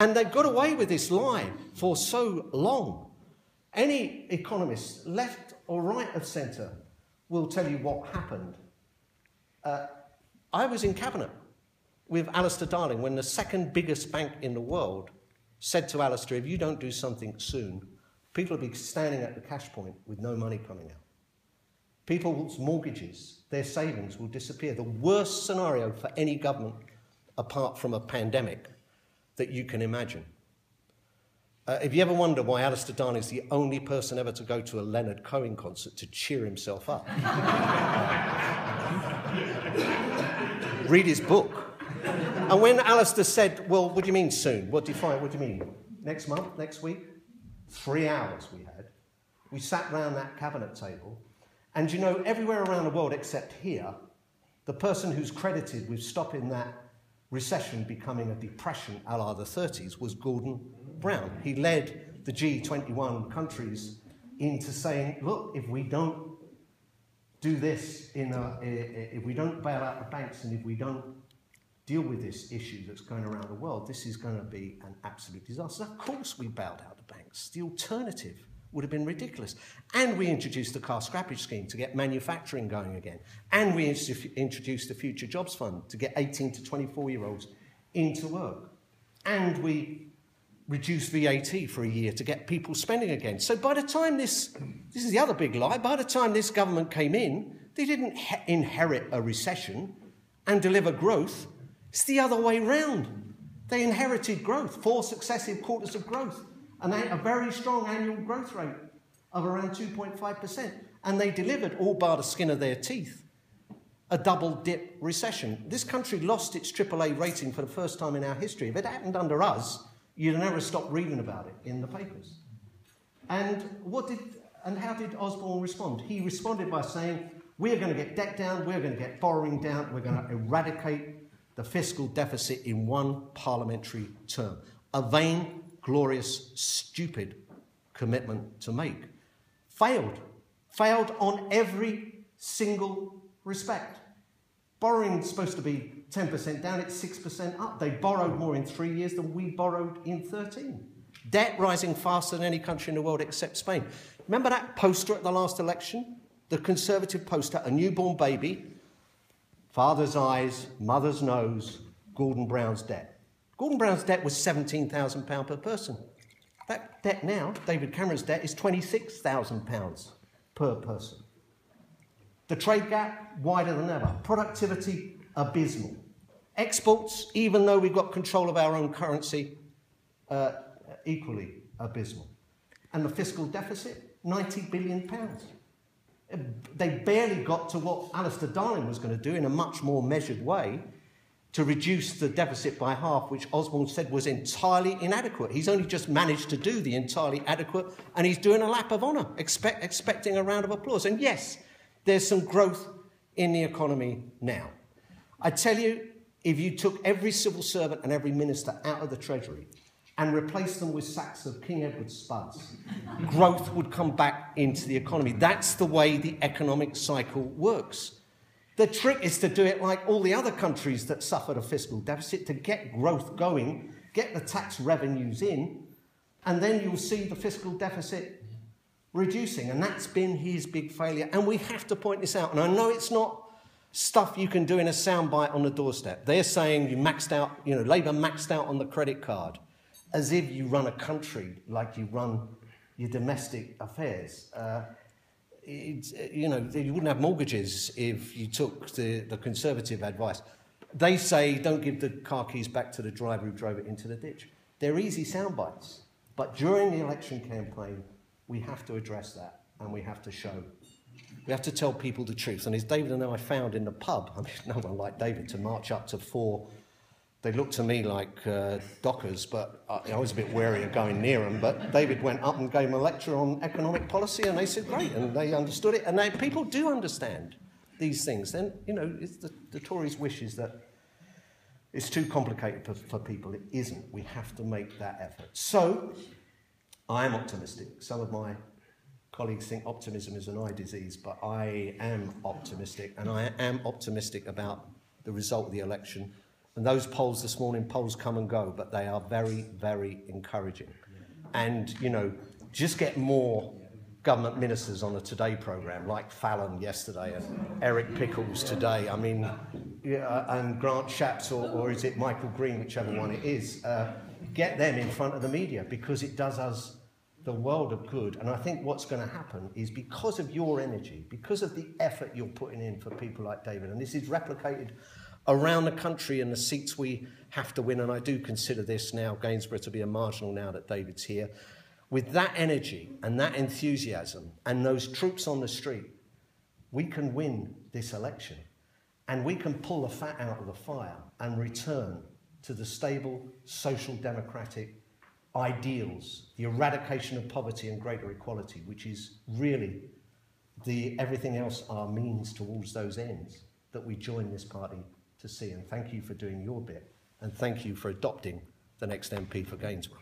And they've got away with this lie for so long. Any economist, left or right of centre, will tell you what happened. I was in cabinet with Alistair Darling when the second biggest bank in the world said to Alistair, if you don't do something soon, people will be standing at the cash point with no money coming out. People's mortgages, their savings will disappear. The worst scenario for any government, apart from a pandemic, that you can imagine. If you ever wonder why Alistair Darling is the only person ever to go to a Leonard Cohen concert to cheer himself up, read his book. And when Alistair said, well, what do you mean soon? What do you mean? Next month? Next week? 3 hours we had. We sat round that cabinet table, and you know, everywhere around the world except here, the person who's credited with stopping that recession becoming a depression a la the 30s was Gordon Brown. He led the G21 countries into saying, look, if we don't do this, if we don't bail out the banks and if we don't deal with this issue that's going around the world, this is going to be an absolute disaster. Of course we bailed out the banks. The alternative would have been ridiculous. And we introduced the car scrappage scheme to get manufacturing going again. And we introduced the Future Jobs Fund to get 18 to 24-year-olds into work. And we reduced VAT for a year to get people spending again. So by the time this is the other big lie, by the time this government came in, they didn't inherit a recession and deliver growth. It's the other way round. They inherited growth, 4 successive quarters of growth, and they had a very strong annual growth rate of around 2.5%. And they delivered, all bar the skin of their teeth, a double-dip recession. This country lost its AAA rating for the first time in our history. If it happened under us, you'd never stop reading about it in the papers. And how did Osborne respond? He responded by saying, we're going to get debt down, we're going to get borrowing down, we're going to eradicate the fiscal deficit in one parliamentary term. A vain, glorious, stupid commitment to make. Failed on every single respect. Borrowing's supposed to be 10% down, it's 6% up. They borrowed more in 3 years than we borrowed in 13. Debt rising faster than any country in the world except Spain. Remember that poster at the last election? The Conservative poster, a newborn baby, father's eyes, mother's nose, Gordon Brown's debt. Gordon Brown's debt was £17,000 per person. That debt now, David Cameron's debt, is £26,000 per person. The trade gap, wider than ever. Productivity, abysmal. Exports, even though we've got control of our own currency, equally abysmal. And the fiscal deficit, £90 billion. They barely got to what Alistair Darling was going to do in a much more measured way to reduce the deficit by half, which Osborne said was entirely inadequate. He's only just managed to do the entirely adequate, and he's doing a lap of honour, expecting a round of applause. And yes, there's some growth in the economy now. I tell you, if you took every civil servant and every minister out of the Treasury and replace them with sacks of King Edward spuds, growth would come back into the economy. That's the way the economic cycle works. The trick is to do it like all the other countries that suffered a fiscal deficit, to get growth going, get the tax revenues in, and then you'll see the fiscal deficit reducing. And that's been his big failure. And we have to point this out. And I know it's not stuff you can do in a soundbite on the doorstep. They're saying you maxed out, Labour maxed out on the credit card, as if you run a country like you run your domestic affairs. You wouldn't have mortgages if you took the Conservative advice. They say don't give the car keys back to the driver who drove it into the ditch. They're easy sound bites. But during the election campaign, we have to address that, and we have to show. We have to tell people the truth. And as David and I found in the pub, I mean, no one like David to march up to 4. They looked to me like dockers, but I was a bit wary of going near them. But David went up and gave them a lecture on economic policy, and they said, great, and they understood it. And people do understand these things. Then, it's the Tories' wish is that it's too complicated for people. It isn't. We have to make that effort. So, I am optimistic. Some of my colleagues think optimism is an eye disease, but I am optimistic, and I am optimistic about the result of the election. And those polls this morning, polls come and go, but they are very, very encouraging. And, you know, just get more government ministers on the Today programme, like Fallon yesterday and Eric Pickles today. I mean, and Grant Shapps, or is it Michael Green, whichever one it is. Get them in front of the media, because it does us the world of good. And I think what's going to happen is, because of your energy, because of the effort you're putting in for people like David, and this is replicated around the country in the seats we have to win, and I do consider this now, Gainsborough, to be a marginal now that David's here. With that energy and that enthusiasm and those troops on the street, we can win this election, and we can pull the fat out of the fire and return to the stable social democratic ideals, the eradication of poverty and greater equality, which is really everything else are means towards those ends that we join this party to see. And thank you for doing your bit, and thank you for adopting the next MP for Gainsborough.